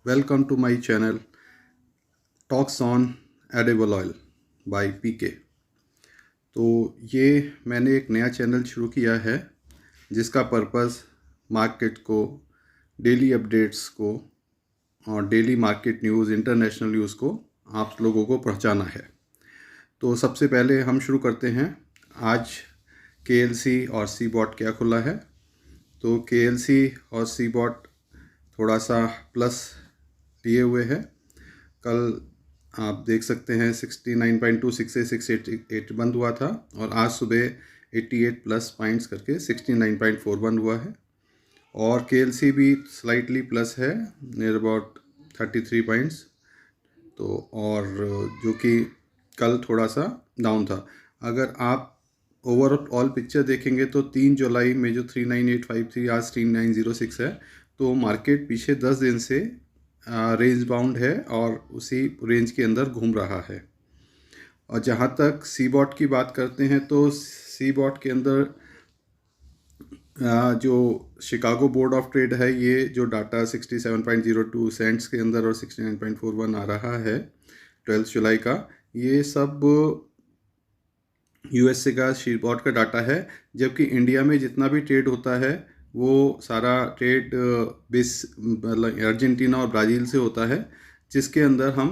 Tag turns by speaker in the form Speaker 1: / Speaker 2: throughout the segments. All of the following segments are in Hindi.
Speaker 1: Welcome to my channel Talks on Edible Oil by PK। तो ये मैंने एक नया चैनल शुरू किया है जिसका पर्पस मार्केट को, डेली अपडेट्स को और daily market news, international news को आप लोगों को पहुंचाना है। तो सबसे पहले हम शुरू करते हैं। आज KLC और CBOT क्या खुला है। तो KLC और CBOT थोड़ा सा प्लस लिए हुए है। कल आप देख सकते हैं 69.26 से 688 बंद हुआ था और आज सुबह 88 प्लस पॉइंट्स करके 69.4 बंद हुआ है। और KLC भी स्लाइटली प्लस है, नियर अबाउट 33 पॉइंट्स। तो और जो कि कल थोड़ा सा डाउन था। अगर आप ओवरऑल पिक्चर देखेंगे तो 3 जुलाई में जो 39853 आज 3906 है। तो मार्केट पीछे 10 दिन से रेंज बाउंड है और उसी रेंज के अंदर घूम रहा है। और जहाँ तक CBOT की बात करते हैं तो CBOT के अंदर जो शिकागो बोर्ड ऑफ ट्रेड है, ये जो डाटा 67.02 सेंट्स के अंदर और 69.41 आ रहा है 12 जुलाई का, ये सब USA का CBOT का डाटा है। जबकि इंडिया में जितना भी ट्रेड होता है वो सारा ट्रेड अर्जेंटीना और ब्राज़ील से होता है, जिसके अंदर हम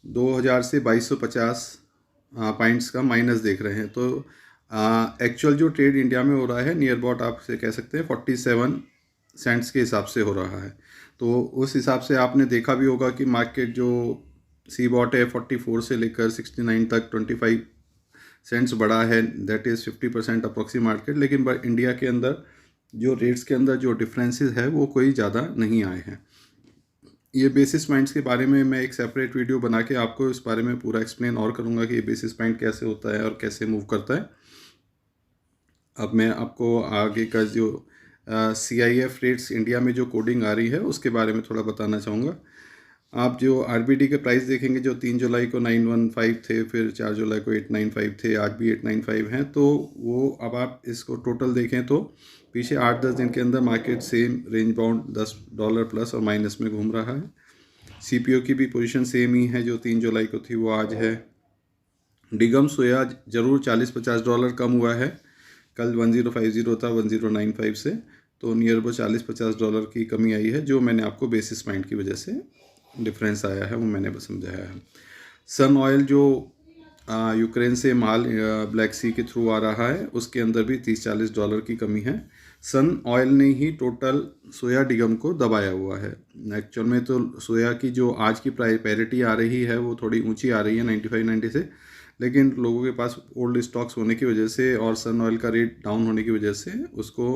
Speaker 1: 2000 से 2250 पॉइंट्स का माइनस देख रहे हैं। तो एक्चुअल जो ट्रेड इंडिया में हो रहा है नियर अबाउट आप से कह सकते हैं 47 सेंट्स के हिसाब से हो रहा है। तो उस हिसाब से आपने देखा भी होगा कि मार्केट जो CBOT है 44 से लेकर 69 तक 25 सेंट्स बढ़ा है, दैट इज़ 50% अप्रोक्सी मार्केट। लेकिन इंडिया के अंदर जो रेट्स के अंदर जो डिफरेंसेस है वो कोई ज़्यादा नहीं आए हैं। ये बेसिस पॉइंट्स के बारे में मैं एक सेपरेट वीडियो बना के आपको इस बारे में पूरा एक्सप्लेन और करूँगा कि ये बेसिस पॉइंट कैसे होता है और कैसे मूव करता है। अब मैं आपको आगे का जो CIF रेट्स इंडिया में जो कोडिंग आ रही है उसके बारे में थोड़ा बताना चाहूँगा। आप जो RBD के प्राइस देखेंगे जो 3 जुलाई को 915 थे, फिर 4 जुलाई को 895 थे, आज भी 895 हैं। तो वो अब आप इसको टोटल देखें तो पीछे 8-10 दिन के अंदर market same range bound $10 plus और माइनस में घूम रहा है। CPO की भी पोजीशन सेम ही है, जो 3 जुलाई को थी वो आज है। डिगम सोया ज़रूर $40-50 कम हुआ है, कल 1050 था 1095 से, तो नियर अबाउट $40-50 की कमी आई है, जो मैंने आपको बेसिस पॉइंट की वजह से डिफरेंस आया है वो मैंने बस समझाया है। सन ऑयल जो यूक्रेन से माल ब्लैक सी के थ्रू आ रहा है उसके अंदर भी $30-40 की कमी है। सन ऑयल ने ही टोटल सोया डिगम को दबाया हुआ है। एक्चुअल में तो सोया की जो आज की प्राइस पैरिटी आ रही है वो थोड़ी ऊंची आ रही है 95-90 से, लेकिन लोगों के पास ओल्ड स्टॉक्स होने की वजह से और सन ऑयल का रेट डाउन होने की वजह से उसको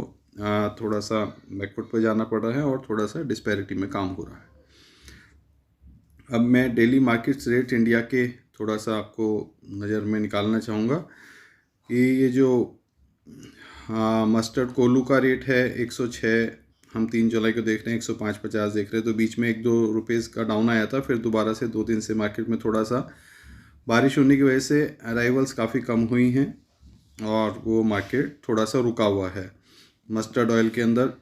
Speaker 1: थोड़ा सा बैकफुट पर जाना पड़ रहा है और थोड़ा सा डिस्पैरिटी में काम हो रहा है। अब मैं डेली मार्केट्स रेट इंडिया के थोड़ा सा आपको नज़र में निकालना चाहूँगा कि ये जो मस्टर्ड कोलू का रेट है 106, हम 3 जुलाई को देख रहे हैं 105-50 देख रहे हैं। तो बीच में 1-2 रुपीज़ का डाउन आया था, फिर दोबारा से 2 दिन से मार्केट में थोड़ा सा बारिश होने की वजह से अराइवल्स काफ़ी कम हुई हैं और वो मार्केट थोड़ा सा रुका हुआ है मस्टर्ड ऑयल के अंदर।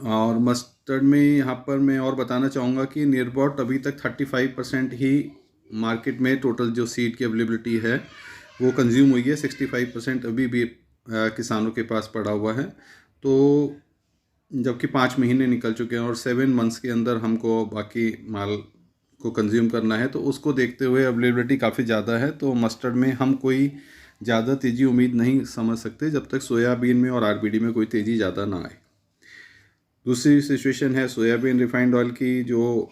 Speaker 1: और मस्टर्ड में यहाँ पर मैं और बताना चाहूँगा कि नियर अबाउट अभी तक 35% ही मार्केट में टोटल जो सीड की अवेलेबिलिटी है वो कंज्यूम हुई है। 65% अभी भी किसानों के पास पड़ा हुआ है। तो जबकि 5 महीने निकल चुके हैं और 7 मंथ्स के अंदर हमको बाकी माल को कंज्यूम करना है, तो उसको देखते हुए अवेलेबिलिटी काफ़ी ज़्यादा है। तो मस्टर्ड में हम कोई ज़्यादा तेज़ी उम्मीद नहीं समझ सकते जब तक सोयाबीन में और RBD में कोई तेज़ी ज़्यादा ना आए। दूसरी सिचुएशन है सोयाबीन रिफाइंड ऑयल की, जो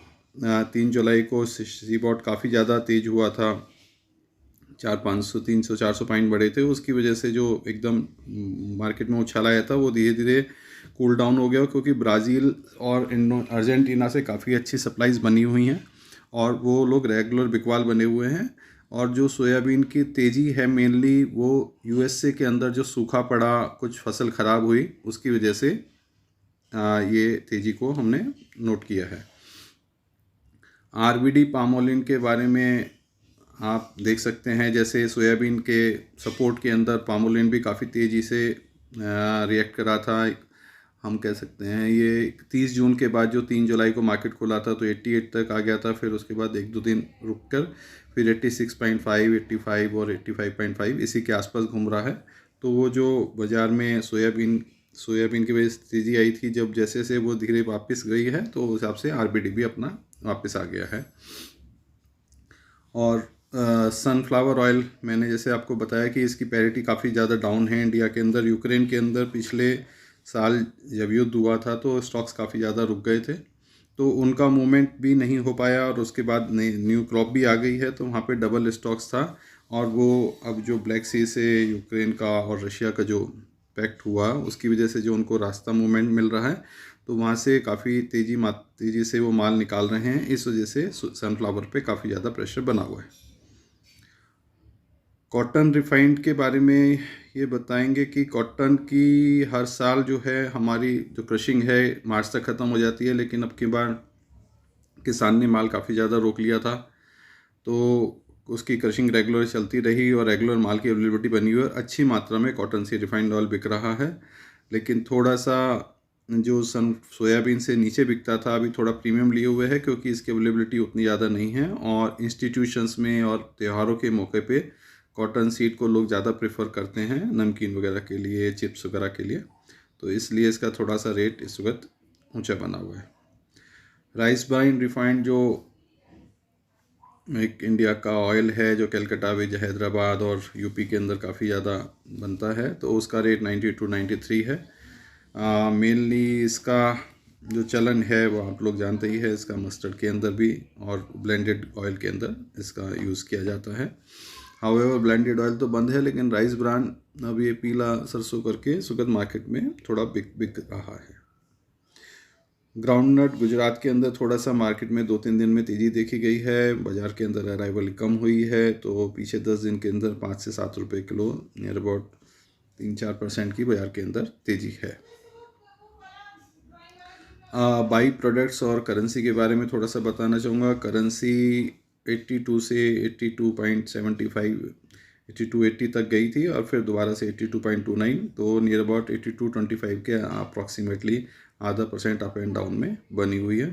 Speaker 1: 3 जुलाई को CBOT काफ़ी ज़्यादा तेज़ हुआ था, 400-500 300-400 पॉइंट बढ़े थे। उसकी वजह से जो एकदम मार्केट में उछाल आया था वो धीरे धीरे कूल डाउन हो गया, क्योंकि ब्राज़ील और अर्जेंटीना से काफ़ी अच्छी सप्लाईज बनी हुई हैं और वो लोग रेगुलर बिकवाल बने हुए हैं। और जो सोयाबीन की तेज़ी है मेनली वो USA के अंदर जो सूखा पड़ा, कुछ फसल ख़राब हुई, उसकी वजह से ये तेज़ी को हमने नोट किया है। RBD पाम ऑयल के बारे में आप देख सकते हैं, जैसे सोयाबीन के सपोर्ट के अंदर पाम ऑयल भी काफ़ी तेज़ी से रिएक्ट करा था। हम कह सकते हैं ये 30 जून के बाद जो 3 जुलाई को मार्केट खुला था तो 88 तक आ गया था, फिर उसके बाद 1-2 दिन रुक कर फिर 86.5, 85 और 85.5 इसी के आसपास घूम रहा है। तो वो जो बाज़ार में सोयाबीन की वजह से तेज़ी आई थी, जब जैसे से वो धीरे वापस गई है तो उस हिसाब से आरबीडी भी अपना वापस आ गया है। और सनफ्लावर ऑयल मैंने जैसे आपको बताया कि इसकी पैरिटी काफ़ी ज़्यादा डाउन है इंडिया के अंदर। यूक्रेन के अंदर पिछले साल जब युद्ध हुआ था तो स्टॉक्स काफ़ी ज़्यादा रुक गए थे, तो उनका मूवमेंट भी नहीं हो पाया और उसके बाद न्यू क्रॉप भी आ गई है, तो वहाँ पे डबल स्टॉक्स था। और वो अब जो ब्लैक सी से यूक्रेन का और रशिया का जो पैक्ट हुआ उसकी वजह से जो उनको रास्ता मूवमेंट मिल रहा है, तो वहाँ से काफ़ी तेज़ी से वो माल निकाल रहे हैं। इस वजह से सनफ्लावर पे काफ़ी ज़्यादा प्रेशर बना हुआ है। कॉटन रिफाइंड के बारे में ये बताएंगे कि कॉटन की हर साल जो है हमारी जो क्रशिंग है मार्च तक ख़त्म हो जाती है, लेकिन अब की बार किसान ने माल काफ़ी ज़्यादा रोक लिया था, तो उसकी क्रशिंग रेगुलर चलती रही और रेगुलर माल की अवेलेबिलिटी बनी हुई है। अच्छी मात्रा में कॉटन से रिफाइंड ऑयल बिक रहा है, लेकिन थोड़ा सा जो सोयाबीन से नीचे बिकता था अभी थोड़ा प्रीमियम लिए हुए है, क्योंकि इसकी अवेलेबिलिटी उतनी ज़्यादा नहीं है और इंस्टीट्यूशंस में और त्योहारों के मौके पे कॉटन सीड को लोग ज़्यादा प्रेफर करते हैं नमकीन वगैरह के लिए, चिप्स वगैरह के लिए, तो इसलिए इसका थोड़ा सा रेट इस वक्त ऊंचा बना हुआ है। राइस ब्राइन रिफाइंड जो एक इंडिया का ऑयल है जो कलकत्ता विज हैदराबाद और यूपी के अंदर काफ़ी ज़्यादा बनता है, तो उसका रेट 92-93 है। मेनली इसका जो चलन है वो आप लोग जानते ही है, इसका मस्टर्ड के अंदर भी और ब्लेंडेड ऑयल के अंदर इसका यूज़ किया जाता है। हाउएवर ब्लेंडेड ऑयल तो बंद है, लेकिन राइस ब्रांड अब ये पीला सरसों करके सुगंध मार्केट में थोड़ा बिक रहा है। ग्राउंडनट गुजरात के अंदर थोड़ा सा मार्केट में 2-3 दिन में तेज़ी देखी गई है, बाज़ार के अंदर अराइवल कम हुई है, तो पीछे 10 दिन के अंदर 5 से 7 रुपये किलो नियर अबाउट 3-4% की बाज़ार के अंदर तेज़ी है। बाई प्रोडक्ट्स और करेंसी के बारे में थोड़ा सा बताना चाहूँगा। करेंसी 82 से 82.75 8280 तक गई थी और फिर दोबारा से 82.29, तो नियर अबाउट 82.25 के अप्रॉक्सीमेटली आधा % अप एंड डाउन में बनी हुई है।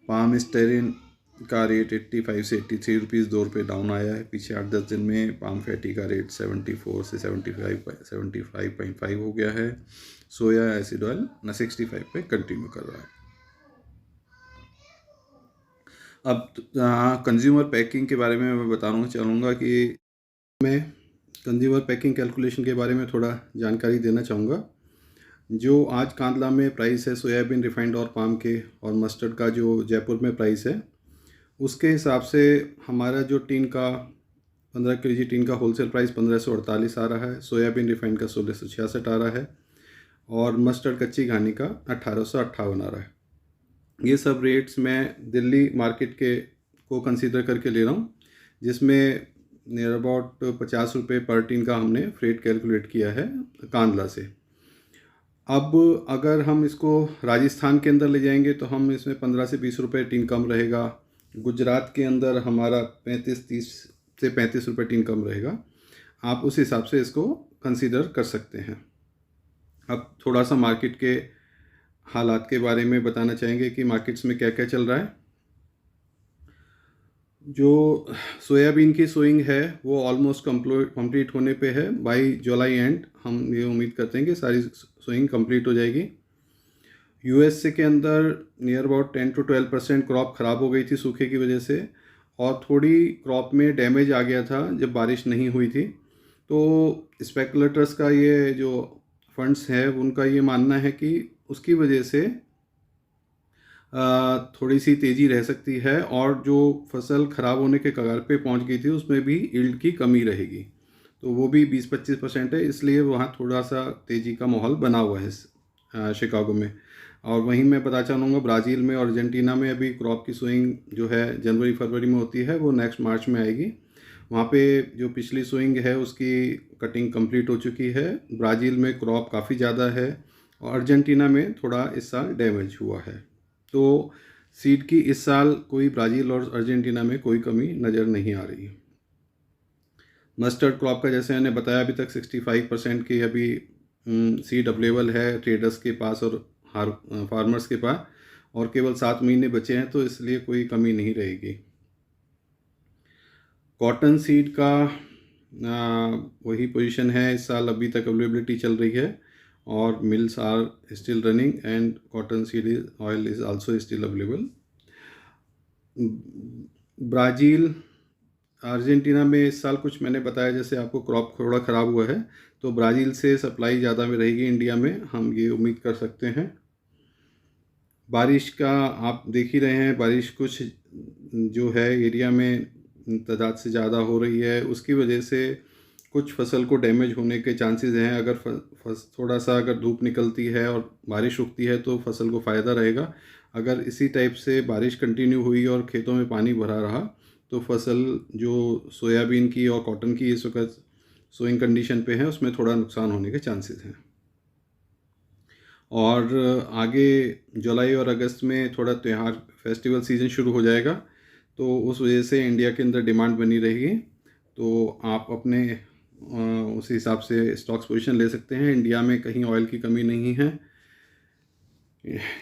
Speaker 1: पाम स्टेरिन का रेट 85 से 83 रुपीज़, 2 रुपये डाउन आया है पीछे 8-10 दिन में। पाम फैटी का रेट 74 से 75.5 हो गया है। सोया एसिड ऑयल 65 पे कंटिन्यू कर रहा है। अब कंज्यूमर पैकिंग के बारे में मैं बताना चाहूँगा कि मैं कंज्यूमर पैकिंग कैलकुलेशन के बारे में थोड़ा जानकारी देना चाहूँगा। जो आज कांदला में प्राइस है सोयाबीन रिफाइंड और पाम के और मस्टर्ड का जो जयपुर में प्राइस है, उसके हिसाब से हमारा जो टीन का 15 kg टीन का होलसेल प्राइस 1548 आ रहा है, सोयाबीन रिफाइंड का 1666 आ रहा है और मस्टर्ड कच्ची घानी का 1858 आ रहा है। ये सब रेट्स मैं दिल्ली मार्केट के को कंसीडर करके ले रहा हूँ, जिसमें नियर अबाउट 50 रुपये पर टीन का हमने फ्रेट कैलकुलेट किया है कांदला से। अब अगर हम इसको राजस्थान के अंदर ले जाएंगे तो हम इसमें 15 से 20 रुपये टीन कम रहेगा। गुजरात के अंदर हमारा 30 से 35 रुपये टीन कम रहेगा। आप उस हिसाब से इसको कंसीडर कर सकते हैं। अब थोड़ा सा मार्केट के हालात के बारे में बताना चाहेंगे कि मार्केट्स में क्या क्या चल रहा है। जो सोयाबीन की सोइंग है वो ऑलमोस्ट कंप्लीट होने पे है। बाई जुलाई एंड हम ये उम्मीद करते हैं कि सारी सोइंग कंप्लीट हो जाएगी। यूएसए के अंदर नियर अबाउट 10 to 12% क्रॉप ख़राब हो गई थी सूखे की वजह से, और थोड़ी क्रॉप में डैमेज आ गया था जब बारिश नहीं हुई थी। तो स्पेकुलेटर्स का ये जो फंड्स है उनका ये मानना है कि उसकी वजह से थोड़ी सी तेज़ी रह सकती है और जो फसल ख़राब होने के कगार पे पहुंच गई थी उसमें भी यील्ड की कमी रहेगी, तो वो भी 20-25% है, इसलिए वहाँ थोड़ा सा तेज़ी का माहौल बना हुआ है शिकागो में। और वहीं मैं पता चाहूँगा ब्राज़ील में और अर्जेंटीना में अभी क्रॉप की सोइंग जो है जनवरी-फरवरी में होती है, वो नेक्स्ट मार्च में आएगी। वहाँ पे जो पिछली सोइंग है उसकी कटिंग कंप्लीट हो चुकी है। ब्राज़ील में क्रॉप काफ़ी ज़्यादा है और अर्जेंटीना में थोड़ा इस साल डैमेज हुआ है। तो सीड की इस साल कोई ब्राज़ील और अर्जेंटीना में कोई कमी नज़र नहीं आ रही। मस्टर्ड क्रॉप का जैसे मैंने बताया अभी तक 65% की अभी सीड अवेलेबल है ट्रेडर्स के पास और फार्मर्स के पास, और केवल 7 महीने बचे हैं, तो इसलिए कोई कमी नहीं रहेगी। कॉटन सीड का वही पोजीशन है इस साल, अभी तक अवेलेबिलिटी चल रही है और mills are still running and cotton seed oil is also still available. Brazil, Argentina में इस साल कुछ मैंने बताया जैसे आपको क्रॉप थोड़ा ख़राब हुआ है, तो ब्राज़ील से सप्लाई ज़्यादा में रहेगी इंडिया में, हम ये उम्मीद कर सकते हैं। बारिश का आप देख ही रहे हैं, बारिश कुछ जो है एरिया में तादाद से ज़्यादा हो रही है, उसकी वजह से कुछ फसल को डैमेज होने के चांसेस हैं। अगर थोड़ा सा अगर धूप निकलती है और बारिश रुकती है तो फसल को फ़ायदा रहेगा। अगर इसी टाइप से बारिश कंटिन्यू हुई और खेतों में पानी भरा रहा तो फसल जो सोयाबीन की और कॉटन की इस वक्त सोइंग कंडीशन पे है उसमें थोड़ा नुकसान होने के चांसेस हैं। और आगे जुलाई और अगस्त में थोड़ा त्यौहार फेस्टिवल सीज़न शुरू हो जाएगा, तो उस वजह से इंडिया के अंदर डिमांड बनी रहेगी, तो आप अपने उस हिसाब से स्टॉक्स पोजीशन ले सकते हैं। इंडिया में कहीं ऑयल की कमी नहीं है,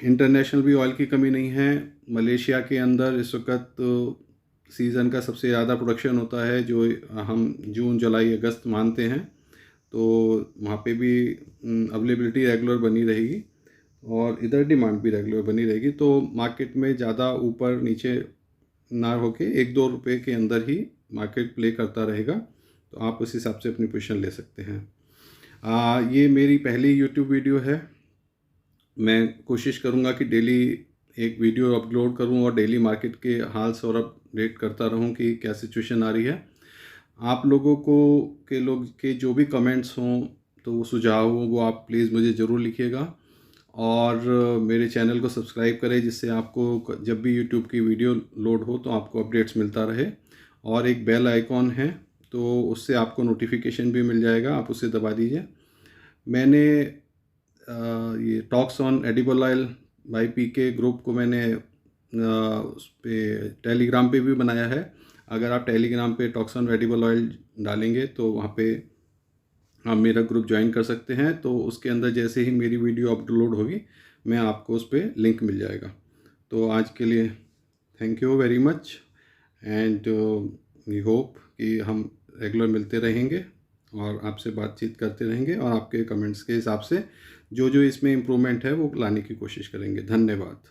Speaker 1: इंटरनेशनल भी ऑयल की कमी नहीं है। मलेशिया के अंदर इस वक्त सीज़न का सबसे ज़्यादा प्रोडक्शन होता है, जो हम जून जुलाई अगस्त मानते हैं, तो वहाँ पे भी अवेलेबिलिटी रेगुलर बनी रहेगी और इधर डिमांड भी रेगुलर बनी रहेगी। तो मार्केट में ज़्यादा ऊपर नीचे ना होके 1-2 रुपये के अंदर ही मार्केट प्ले करता रहेगा, तो आप उस हिसाब से अपनी पोजीशन ले सकते हैं। ये मेरी पहली यूट्यूब वीडियो है। मैं कोशिश करूँगा कि डेली एक वीडियो अपलोड करूँ और डेली मार्केट के हाल से और अपडेट करता रहूँ कि क्या सिचुएशन आ रही है। आप लोगों के जो भी कमेंट्स हों, तो वो सुझाव हों, वो आप प्लीज़ मुझे ज़रूर लिखिएगा और मेरे चैनल को सब्सक्राइब करें, जिससे आपको जब भी यूट्यूब की वीडियो लोड हो तो आपको अपडेट्स मिलता रहे। और एक बेल आइकॉन है, तो उससे आपको नोटिफिकेशन भी मिल जाएगा, आप उसे दबा दीजिए। मैंने ये talks on edible oil by PK group को मैंने उस पे टेलीग्राम पे भी बनाया है। अगर आप टेलीग्राम पे टॉक्स ऑन एडिबल ऑयल डालेंगे तो वहाँ पे आप मेरा ग्रुप ज्वाइन कर सकते हैं, तो उसके अंदर जैसे ही मेरी वीडियो अपलोड होगी मैं आपको उस पर लिंक मिल जाएगा। तो आज के लिए thank you very much and we hope कि हम रेगुलर मिलते रहेंगे और आपसे बातचीत करते रहेंगे और आपके कमेंट्स के हिसाब से जो जो इसमें इम्प्रूवमेंट है वो लाने की कोशिश करेंगे। धन्यवाद।